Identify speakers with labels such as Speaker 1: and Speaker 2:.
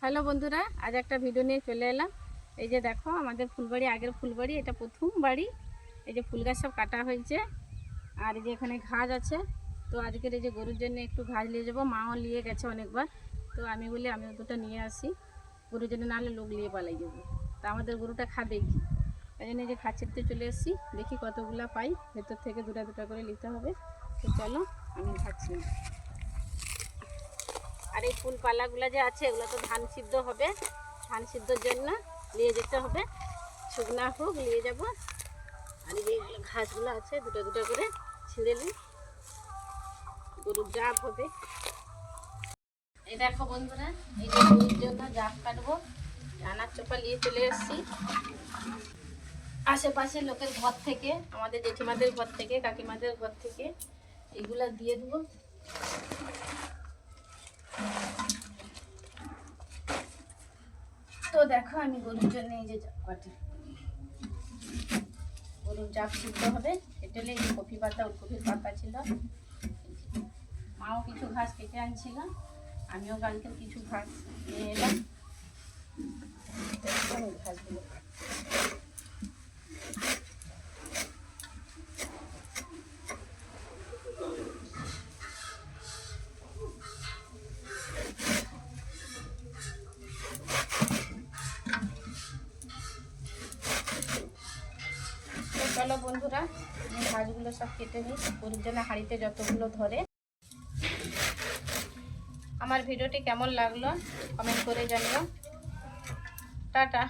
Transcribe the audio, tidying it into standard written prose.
Speaker 1: Hello বন্ধুরা, আজ একটা ভিডিও নিয়ে চলে এলাম। এই যে দেখো আমাদের ফুলবাড়ি, আগের ফুলবাড়ি, এটা প্রথম বাড়ি। এই যে ফুল গাছ সব কাটা হয়েছে, আর এই যে এখানে ঘাস আছে। তো আজকের এই যে গরুর জন্য একটু ঘাস নিয়ে যাবো, মাও নিয়ে গেছে অনেকবার। তো আমি বলি আমি দুটো নিয়ে আসি, গরুর জন্য, নাহলে লোক নিয়ে পালাই যাবো। তা আমাদের গরুটা খাবে কি, তাই জন্য এই যে ঘাস ছিঁড়তে চলে এসেছি। দেখি কতগুলা পাই, ভেতর থেকে দুটা দুটা করে নিতে হবে। তো চলো আমি ভাবছি। আর এই ফুল পালাগুলো যে আছে, এগুলো তো ধান সিদ্ধ হবে, ধান সিদ্ধর জন্য নিয়ে যেতে হবে। শুকনা হোক নিয়ে যাব। আর এই যে ঘাসগুলো আছে, দুটো দুটো করে ছিঁড়ে নিই, গরুর জাপ হবে। এই দেখো বন্ধুরা, এই যে গরুর জন্য জাপ কাটবো, রান্নার চোপা নিয়ে চলে এসেছি। আশেপাশে লোকের ঘর থেকে, আমাদের জেঠিমাদের ঘর থেকে, কাকিমাদের ঘর থেকে এইগুলা দিয়ে দেবো। তো দেখো আমি গরুর জন্য এই যে জাপ কাটি, গরুর জাপ সিদ্ধ হবে। কেটেলে এই কফি পাতা, ওলকপির পাতা ছিল, মাও কিছু ঘাস কেটে আনছিল, আমিও কালকে কিছু ঘাস নিয়ে এলাম। ঘাসগুলো চলো বন্ধুরা, ঘাসগুলো সব কেটে নিই, গরুর জন্য হাঁড়িতে যতগুলো ধরে। আমার ভিডিওটি কেমন লাগলো কমেন্ট করে জানিও। টাটা।